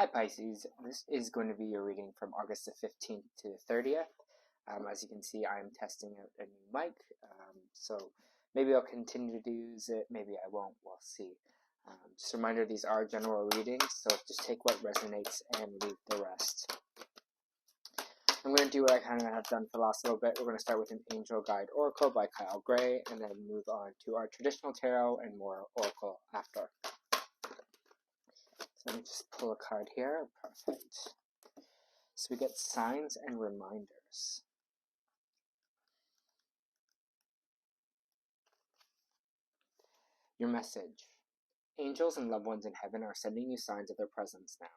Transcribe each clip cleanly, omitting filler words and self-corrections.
Hi Pisces, this is going to be your reading from August the 15th to the 30th. As you can see, I'm testing out a new mic, so maybe I'll continue to use it, maybe I won't, we'll see. Just a reminder, these are general readings, so just take what resonates and leave the rest. I'm going to do what I kind of have done for the last little bit. We're going to start with an Angel Guide Oracle by Kyle Gray, and then move on to our traditional tarot and more Oracle after. So let me just pull a card here. Perfect. So we get signs and reminders. Your message. Angels and loved ones in heaven are sending you signs of their presence now.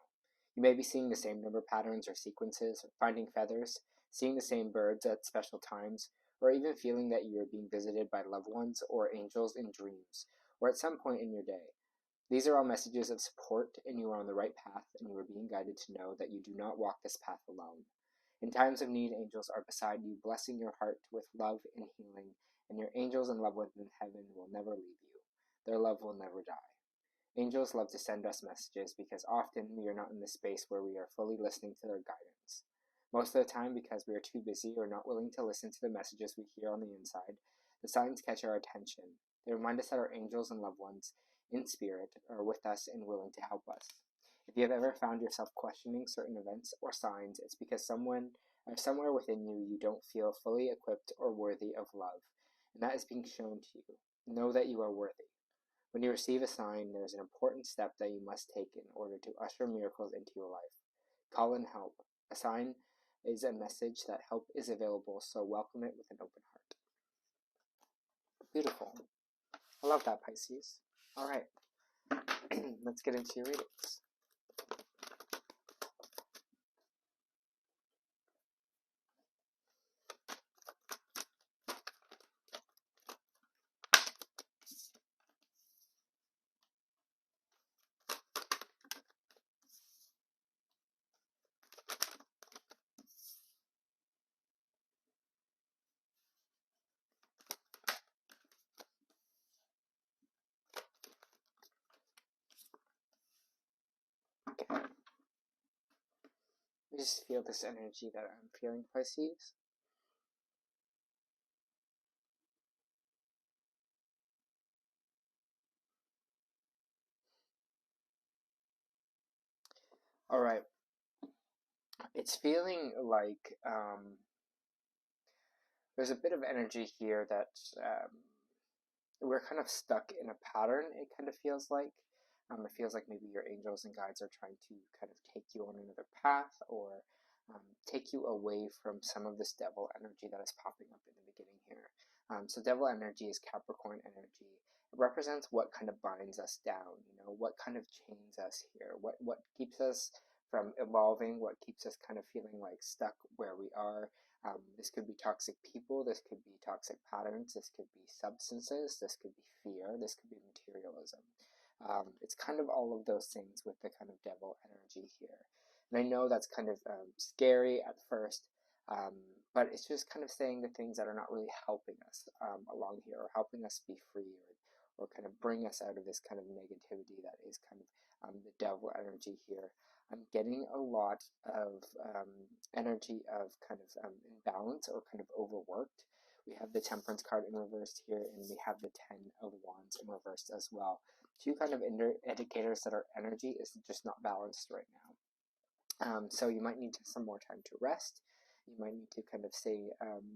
You may be seeing the same number patterns or sequences, finding feathers, seeing the same birds at special times, or even feeling that you are being visited by loved ones or angels in dreams, or at some point in your day. These are all messages of support, and you are on the right path, and you are being guided to know that you do not walk this path alone. In times of need, angels are beside you, blessing your heart with love and healing, and your angels and loved ones in heaven will never leave you. Their love will never die. Angels love to send us messages because often we are not in the space where we are fully listening to their guidance. Most of the time, because we are too busy or not willing to listen to the messages we hear on the inside, the signs catch our attention. They remind us that our angels and loved ones in spirit are with us and willing to help us. If you have ever found yourself questioning certain events or signs, it's because somewhere within you, you don't feel fully equipped or worthy of love, and that is being shown to you. Know that you are worthy. When you receive a sign, there is an important step that you must take in order to usher miracles into your life. Call in help. A sign is a message that help is available, so welcome it with an open heart. Beautiful. I love that, Pisces. All right, let's get into your readings. Okay. I just feel this energy that I'm feeling, Pisces. All right. It's feeling like there's a bit of energy here that we're kind of stuck in a pattern, it kind of feels like. It feels like maybe your angels and guides are trying to kind of take you on another path, or take you away from some of this devil energy that is popping up in the beginning here. So devil energy is Capricorn energy. It represents what kind of binds us down, what kind of chains us here, what keeps us from evolving, what keeps us kind of feeling like stuck where we are. This could be toxic people, this could be toxic patterns, this could be substances, this could be fear, this could be materialism. It's kind of all of those things with the kind of devil energy here. And I know that's kind of scary at first, but it's just kind of saying the things that are not really helping us along here, or helping us be free, or kind of bring us out of this kind of negativity that is kind of the devil energy here. I'm getting a lot of energy of kind of imbalance or kind of overworked. We have the Temperance card in reversed here, and we have the 10 of Wands in reversed as well. Two kind of indicators that our energy is just not balanced right now. So you might need some more time to rest. You might need to kind of say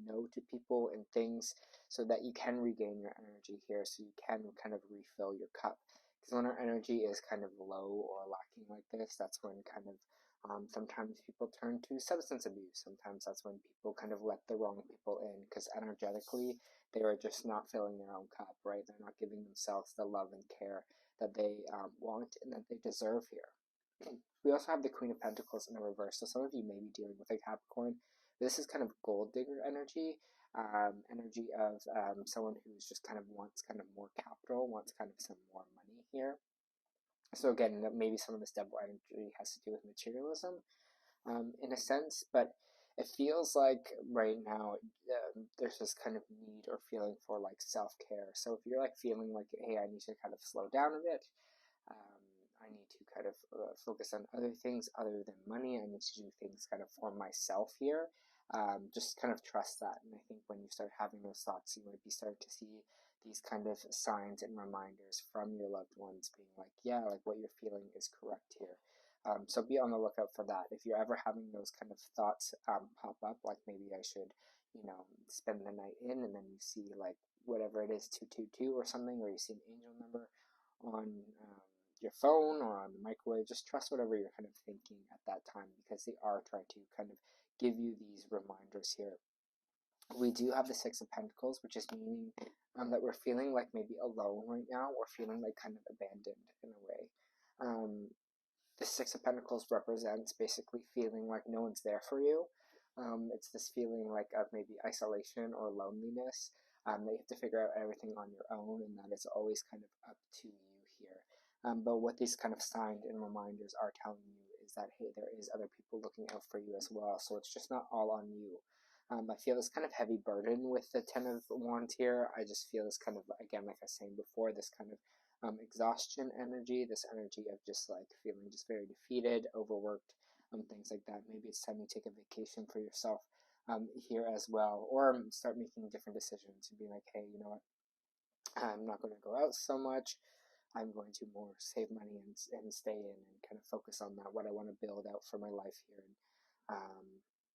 no to people and things so that you can regain your energy here, so you can kind of refill your cup. Because when our energy is kind of low or lacking like this, that's when kind of sometimes people turn to substance abuse. Sometimes that's when people kind of let the wrong people in, because energetically they are just not filling their own cup, right? They're not giving themselves the love and care that they want and that they deserve here. We also have the Queen of Pentacles in the reverse, so some of you may be dealing with a Capricorn. This is kind of gold digger energy, energy of someone who's just kind of wants kind of more capital, wants kind of some more money here. So again, maybe some of this devil energy has to do with materialism, in a sense, but it feels like right now there's this kind of need or feeling for like self-care. So if you're like feeling like, hey, I need to kind of slow down a bit, I need to kind of focus on other things other than money. I need to do things kind of for myself here. Just kind of trust that. And I think when you start having those thoughts, you might be starting to see these kind of signs and reminders from your loved ones being like, yeah, like what you're feeling is correct here. So be on the lookout for that. If you're ever having those kind of thoughts pop up, like maybe I should, spend the night in, and then you see like whatever it is, 222 or something, or you see an angel number on your phone or on the microwave, just trust whatever you're kind of thinking at that time, because they are trying to kind of give you these reminders here. We do have the Six of Pentacles, which is meaning that we're feeling like maybe alone right now, or feeling like kind of abandoned in a way. The Six of Pentacles represents basically feeling like no one's there for you. It's this feeling like of maybe isolation or loneliness, that you have to figure out everything on your own, and that it's always kind of up to you here. But what these kind of signs and reminders are telling you is that, hey, there is other people looking out for you as well, so it's just not all on you. I feel this kind of heavy burden with the Ten of Wands here. I just feel this kind of, again, like I was saying before, this kind of exhaustion energy, this energy of just like feeling just very defeated, overworked, things like that. Maybe it's time you take a vacation for yourself here as well, or start making different decisions and be like, hey, you know what, I'm not going to go out so much. I'm going to more save money and stay in and kind of focus on that, what I want to build out for my life here, and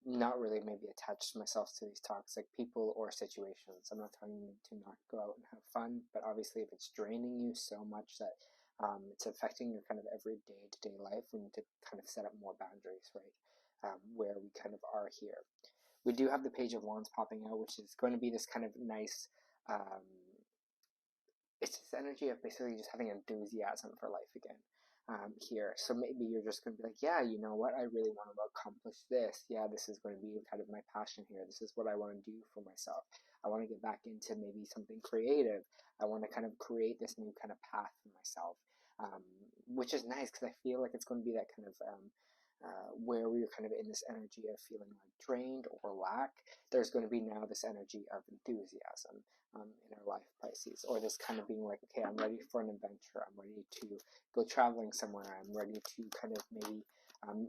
not really maybe attach myself to these toxic people or situations. I'm not telling you to not go out and have fun, but obviously if it's draining you so much that it's affecting your kind of every day-to-day life, we need to kind of set up more boundaries, right, where we kind of are here. We do have the Page of Wands popping out, which is going to be this kind of nice, it's this energy of basically just having enthusiasm for life again. Here. So maybe you're just going to be like, yeah, you know what, I really want to accomplish this. Yeah, this is going to be kind of my passion here. This is what I want to do for myself. I want to get back into maybe something creative. I want to kind of create this new kind of path for myself, which is nice because I feel like it's going to be that kind of where we're kind of in this energy of feeling like drained or lack. There's going to be now this energy of enthusiasm in our life, Pisces, or this kind of being like, okay, I'm ready for an adventure. I'm ready to go traveling somewhere. I'm ready to kind of maybe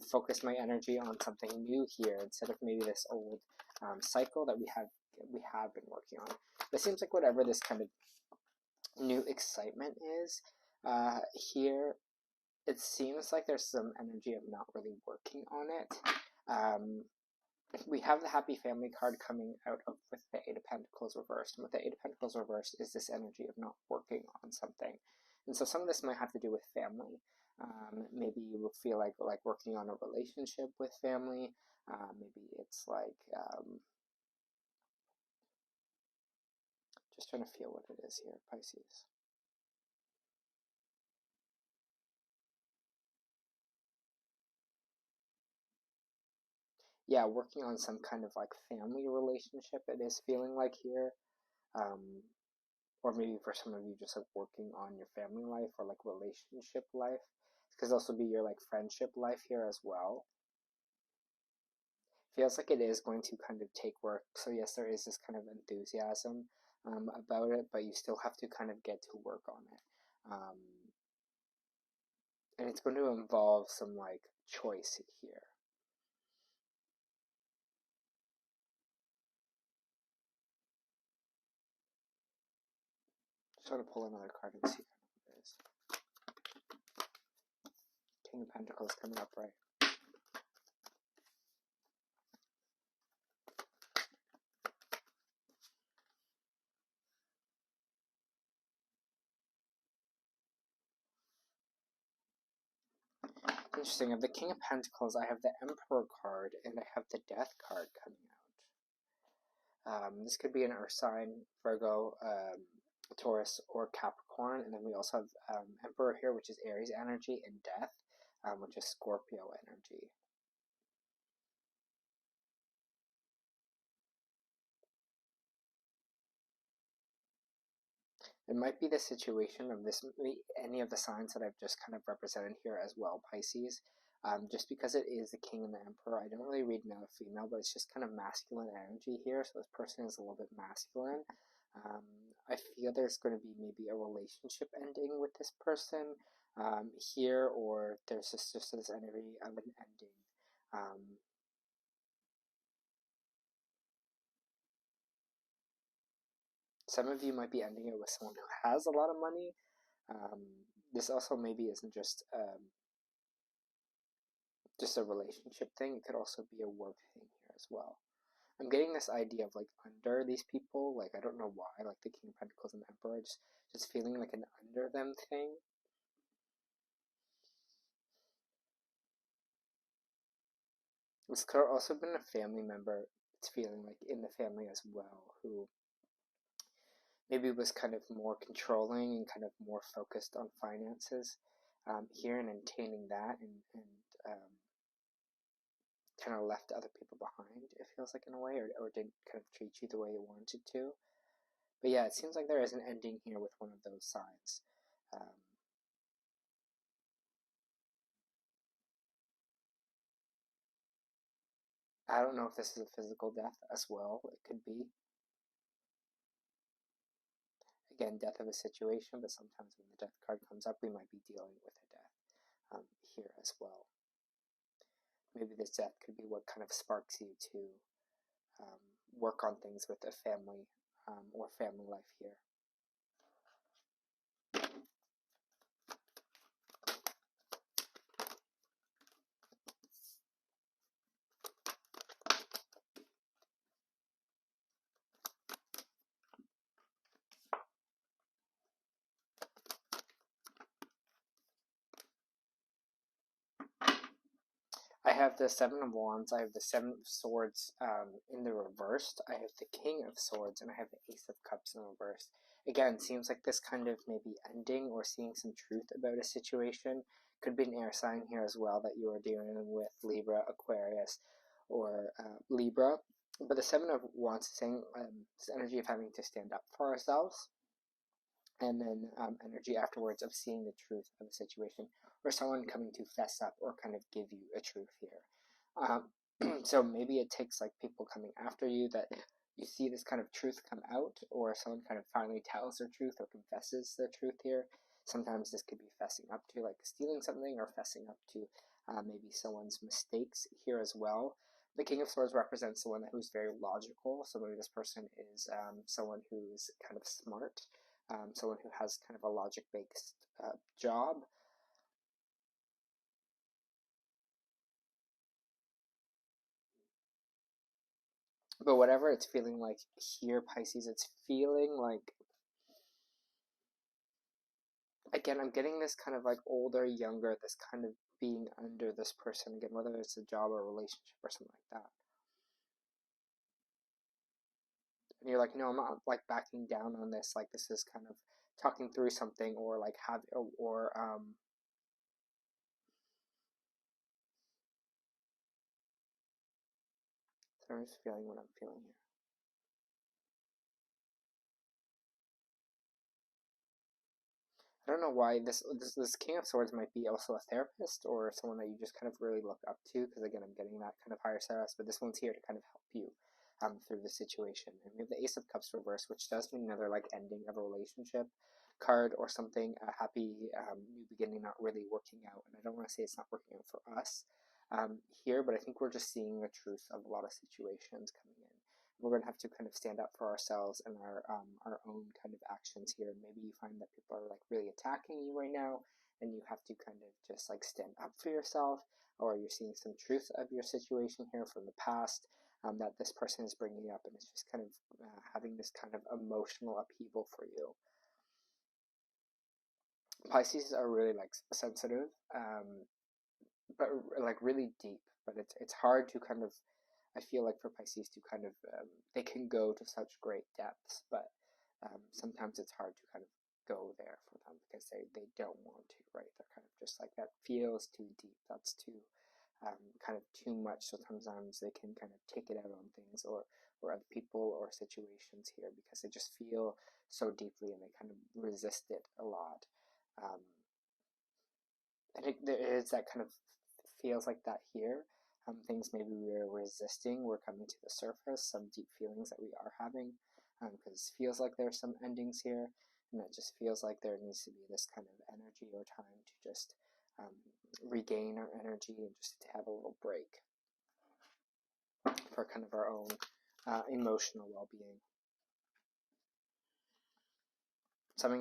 focus my energy on something new here instead of maybe this old cycle that we have been working on. It seems like whatever this kind of new excitement is here, it seems like there's some energy of not really working on it. We have the Happy Family card coming out of with the Eight of Pentacles reversed. And with the Eight of Pentacles reversed is this energy of not working on something. And so some of this might have to do with family. Maybe you will feel like working on a relationship with family. Maybe it's like just trying to feel what it is here, Pisces. Yeah, working on some kind of like family relationship, it is feeling like here. Or maybe for some of you just like working on your family life or like relationship life. It could also be your like friendship life here as well. Feels like it is going to kind of take work. So yes, there is this kind of enthusiasm about it, but you still have to kind of get to work on it. And it's going to involve some like choice here. Just want to pull another card and see what it is. King of Pentacles coming up, right? Interesting. Of the King of Pentacles, I have the Emperor card and I have the Death card coming out. This could be an Earth sign, Virgo, Taurus, or Capricorn. And then we also have Emperor here, which is Aries energy, and Death, which is Scorpio energy. It might be the situation of this, any of the signs that I've just kind of represented here as well, Pisces. Just because it is the King and the Emperor, I don't really read male or female, but it's just kind of masculine energy here. So this person is a little bit masculine. I feel there's going to be maybe a relationship ending with this person here, or there's just this energy of an ending. Some of you might be ending it with someone who has a lot of money. This also maybe isn't just a relationship thing. It could also be a work thing here as well. I'm getting this idea of like under these people. Like I don't know why. Like the King of Pentacles and the Emperor, just feeling like an under them thing. This could have also been a family member. It's feeling like in the family as well, who maybe was kind of more controlling and kind of more focused on finances here and maintaining that, and kind of left other people behind, it feels like, in a way, or didn't kind of treat you the way you wanted to. But yeah, it seems like there is an ending here with one of those signs. I don't know if this is a physical death as well. It could be. Again, death of a situation, but sometimes when the death card comes up, we might be dealing with a death here as well. Maybe this death could be what kind of sparks you to work on things with a family or family life here. I have the Seven of Wands, I have the Seven of Swords in the reversed, I have the King of Swords, and I have the Ace of Cups in the reverse. Again, seems like this kind of maybe ending or seeing some truth about a situation. Could be an air sign here as well that you are dealing with, Libra, Aquarius, or Libra. But the Seven of Wands is saying this energy of having to stand up for ourselves, and then energy afterwards of seeing the truth of a situation, or someone coming to fess up or kind of give you a truth here. So maybe it takes like people coming after you that you see this kind of truth come out, or someone kind of finally tells their truth or confesses their truth here. Sometimes this could be fessing up to like stealing something, or fessing up to maybe someone's mistakes here as well. The King of Swords represents someone who's very logical, so maybe this person is someone who's kind of smart, someone who has kind of a logic-based job. But whatever it's feeling like here, Pisces, it's feeling like, again, I'm getting this kind of like older, younger, this kind of being under this person, again, whether it's a job or a relationship or something like that. And you're like, no, I'm not like backing down on this, like this is kind of talking through something, or like so I'm just feeling what I'm feeling here. I don't know why this King of Swords might be also a therapist, or someone that you just kind of really look up to, because again, I'm getting that kind of higher status, but this one's here to kind of help you through the situation. And we have the Ace of Cups reversed, which does mean another like ending of a relationship card or something, a happy new beginning not really working out. And I don't want to say it's not working out for us here, but I think we're just seeing the truth of a lot of situations coming in. We're going to have to kind of stand up for ourselves and our own kind of actions here. Maybe you find that people are like really attacking you right now, and you have to kind of just like stand up for yourself, or you're seeing some truth of your situation here from the past that this person is bringing up, and it's just kind of having this kind of emotional upheaval for you. Pisces are really like sensitive, but like really deep. But it's hard to kind of, I feel like for Pisces to kind of, they can go to such great depths, but sometimes it's hard to kind of go there for them because they don't want to, right? They're kind of just like, that feels too deep, that's too, kind of too much. So sometimes they can kind of take it out on things, or other people or situations here, because they just feel so deeply and they kind of resist it a lot. I think there is that kind of feels like that here. Things maybe we're resisting, we're coming to the surface, some deep feelings that we are having because it feels like there's some endings here, and it just feels like there needs to be this kind of energy or time to just regain our energy and just to have a little break for kind of our own emotional well-being. Some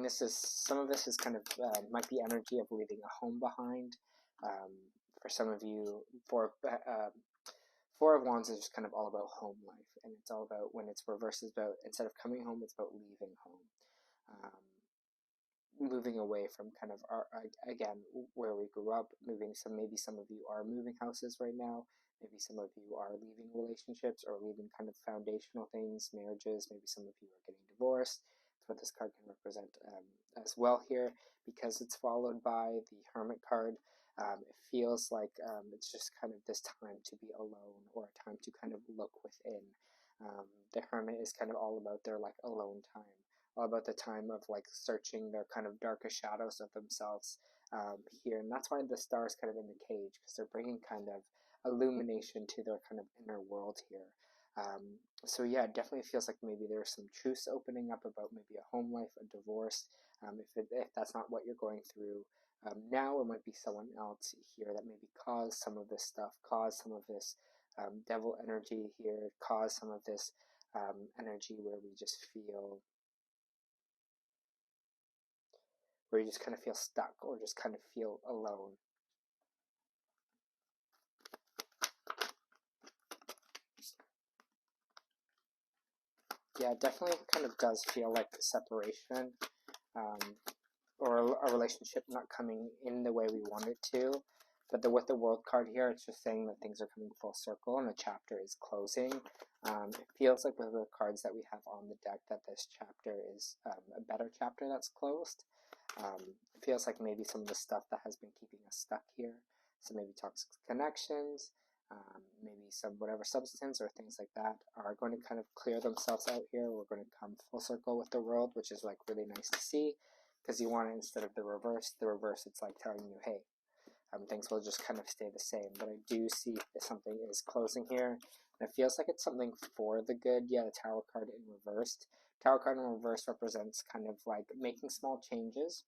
of this is kind of might be energy of leaving a home behind. For some of you, Four of Wands is just kind of all about home life, and it's all about, when it's reversed, it's about, instead of coming home, it's about leaving home. Moving away from kind of again, where we grew up, maybe some of you are moving houses right now, maybe some of you are leaving relationships or leaving kind of foundational things, marriages, maybe some of you are getting divorced. That's what this card can represent as well here, because it's followed by the Hermit card. It feels like it's just kind of this time to be alone, or a time to kind of look within. The Hermit is kind of all about their like alone time, all about the time of like searching their kind of darkest shadows of themselves here. And that's why the star is kind of in the cage, because they're bringing kind of illumination to their kind of inner world here. So yeah, it definitely feels like maybe there's some truths opening up about maybe a home life, a divorce. If that's not what you're going through now, it might be someone else here that maybe caused some of this stuff, caused some of this devil energy here, caused some of this energy where we just feel, where you just kind of feel stuck or just kind of feel alone. Yeah, it definitely kind of does feel like separation, or a relationship not coming in the way we want it to. But with the World card here, it's just saying that things are coming full circle and the chapter is closing. It feels like with the cards that we have on the deck that this chapter is a better chapter that's closed. It feels like maybe some of the stuff that has been keeping us stuck here, so maybe toxic connections, maybe some whatever substance or things like that, are going to kind of clear themselves out here. We're going to come full circle with the world, which is like really nice to see, because you want it instead of the reverse. The reverse, it's like telling you, hey, things will just kind of stay the same. But I do see that something is closing here, and it feels like it's something for the good. Yeah, the Tower card in reversed. Tower card in reverse represents kind of like making small changes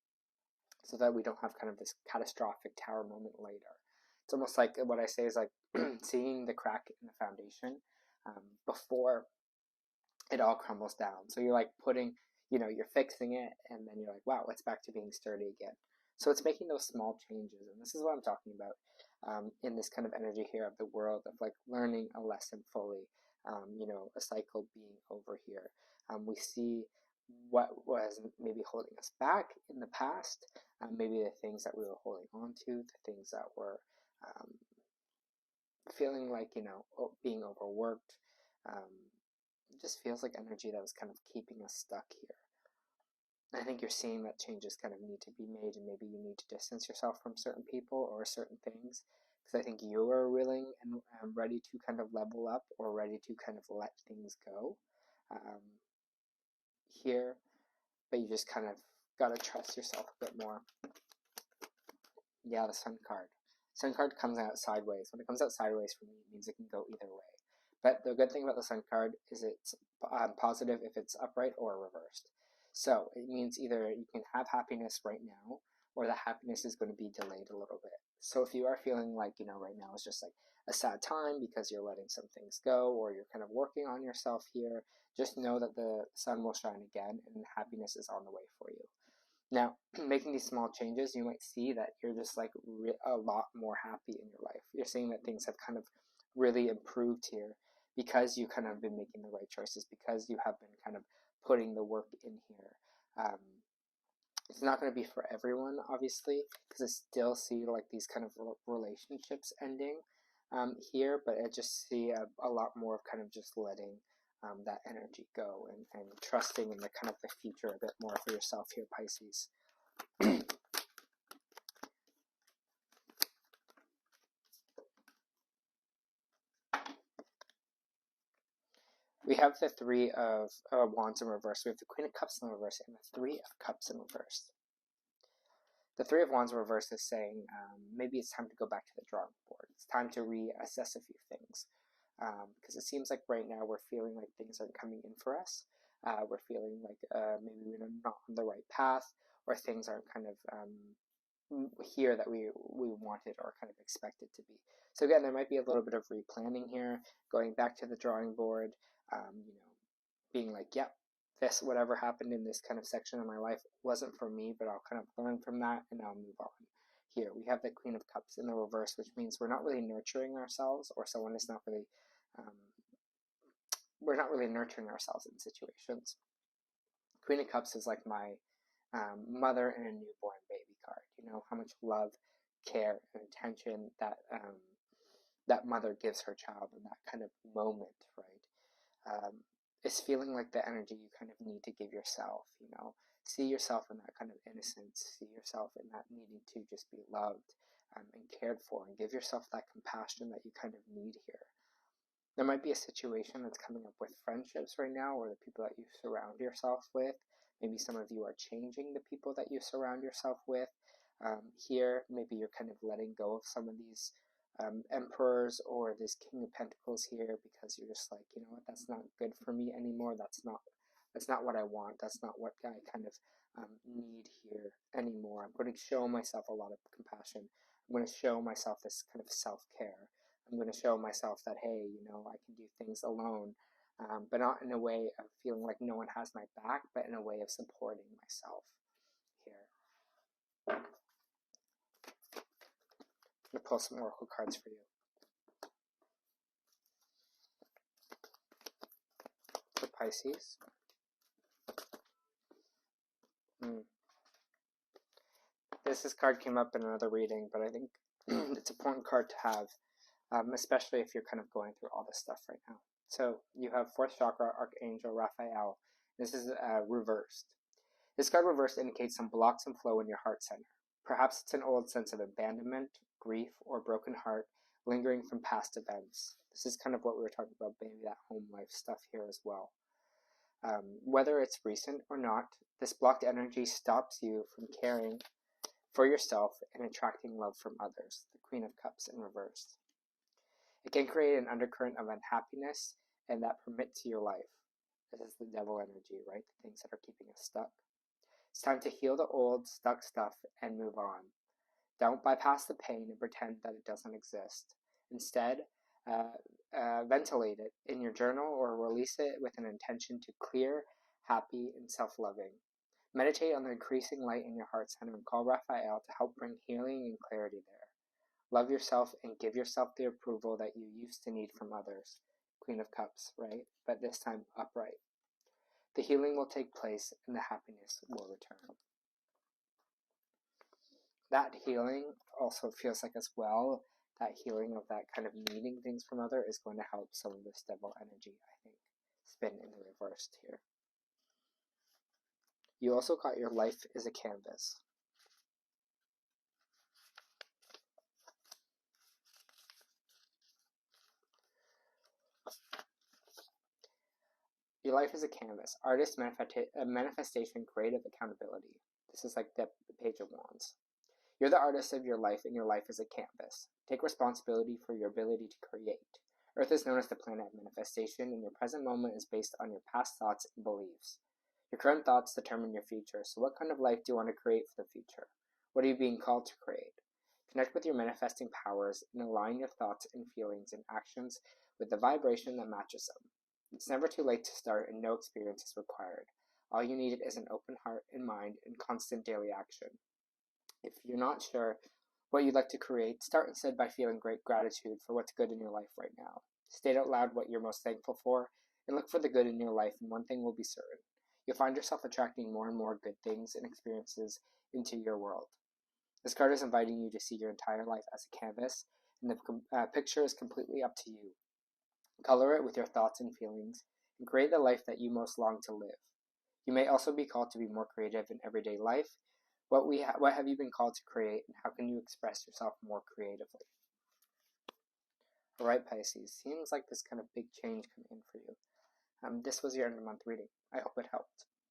so that we don't have kind of this catastrophic tower moment later. It's almost like what I say is like seeing the crack in the foundation before it all crumbles down. So you're like you're fixing it, and then you're like, wow, it's back to being sturdy again. So it's making those small changes, and this is what I'm talking about in this kind of energy here of the world, of like learning a lesson fully, a cycle being over here. We see what was maybe holding us back in the past, maybe the things that we were holding on to, the things that were feeling like, being overworked. It just feels like energy that was kind of keeping us stuck here. I think you're seeing that changes kind of need to be made, and maybe you need to distance yourself from certain people or certain things, because I think you are willing and ready to kind of level up, or ready to kind of let things go here, but you just kind of got to trust yourself a bit more. Yeah, the Sun card. Sun card comes out sideways. When it comes out sideways for me, it means it can go either way. But the good thing about the Sun card is it's positive if it's upright or reversed. So it means either you can have happiness right now, or the happiness is going to be delayed a little bit. So if you are feeling like, right now is just like a sad time because you're letting some things go, or you're kind of working on yourself here, just know that the sun will shine again, and happiness is on the way for you. Now, making these small changes, you might see that you're just like a lot more happy in your life. You're seeing that things have kind of really improved here, because you kind of been making the right choices, because you have been kind of putting the work in here. It's not going to be for everyone, obviously, because I still see like these kind of relationships ending here, but I just see a lot more of kind of just letting that energy go, and trusting in the kind of the future a bit more for yourself here, Pisces. We have the Three of Wands in reverse. We have the Queen of Cups in reverse and the Three of Cups in reverse. The Three of Wands in reverse is saying maybe it's time to go back to the drawing board. It's time to reassess a few things. Because it seems like right now we're feeling like things aren't coming in for us. we're feeling like maybe we're not on the right path, or things aren't kind of here that we wanted or kind of expected to be. So again, there might be a little bit of replanning here, going back to the drawing board, being like, yep, this, whatever happened in this kind of section of my life wasn't for me, but I'll kind of learn from that and I'll move on. Here we have the Queen of Cups in the reverse, which means we're not really nurturing ourselves, or someone is not really, we're not really nurturing ourselves in situations. Queen of Cups is like my mother and a newborn baby card. You know, how much love, care, and attention that that mother gives her child in that kind of moment, right? It's feeling like the energy you kind of need to give yourself, you know. See yourself in that kind of innocence. See yourself in that needing to just be loved and cared for, and give yourself that compassion that you kind of need here. There might be a situation that's coming up with friendships right now, or the people that you surround yourself with. Maybe some of you are changing the people that you surround yourself with. Here, maybe you're kind of letting go of some of these emperors or this King of Pentacles here, because you're just like, you know what, that's not good for me anymore. That's not what I want. That's not what I kind of need here anymore. I'm going to show myself a lot of compassion. I'm going to show myself this kind of self-care. I'm going to show myself that, hey, you know, I can do things alone, but not in a way of feeling like no one has my back, but in a way of supporting myself here. I'm going to pull some oracle cards for you. For Pisces. This card came up in another reading, but I think it's an important card to have, especially if you're kind of going through all this stuff right now. So you have 4th Chakra Archangel Raphael. This is reversed. This card reversed indicates some blocks and flow in your heart center. Perhaps it's an old sense of abandonment, grief, or broken heart lingering from past events. This is kind of what we were talking about, maybe that home life stuff here as well. Whether it's recent or not, this blocked energy stops you from caring for yourself and attracting love from others. The Queen of Cups in reverse. It can create an undercurrent of unhappiness, and that permits your life. This is the devil energy, right? The things that are keeping us stuck. It's time to heal the old, stuck stuff and move on. Don't bypass the pain and pretend that it doesn't exist. Instead, ventilate it in your journal or release it with an intention to clear, happy, and self-loving. Meditate on the increasing light in your heart center and call Raphael to help bring healing and clarity there. Love yourself and give yourself the approval that you used to need from others. Queen of Cups, right? But this time upright. The healing will take place and the happiness will return. That healing also feels like as well, that healing of that kind of needing things from others is going to help some of this devil energy, I think, spin in the reversed here. You also got your life is a canvas. Your life is a canvas. Artist, manifestation, creative accountability. This is like the Page of Wands. You're the artist of your life, and your life is a canvas. Take responsibility for your ability to create. Earth is known as the planet of manifestation, and your present moment is based on your past thoughts and beliefs. Your current thoughts determine your future, so what kind of life do you want to create for the future? What are you being called to create? Connect with your manifesting powers and align your thoughts and feelings and actions with the vibration that matches them. It's never too late to start, and no experience is required. All you need is an open heart and mind and constant daily action. If you're not sure what you'd like to create, start instead by feeling great gratitude for what's good in your life right now. State out loud what you're most thankful for, and look for the good in your life, and one thing will be certain. You'll find yourself attracting more and more good things and experiences into your world. This card is inviting you to see your entire life as a canvas, and the picture is completely up to you. Color it with your thoughts and feelings, and create the life that you most long to live. You may also be called to be more creative in everyday life. What have you been called to create, and how can you express yourself more creatively? Alright, Pisces, seems like this kind of big change coming in for you. This was your end of month reading. I hope it helped.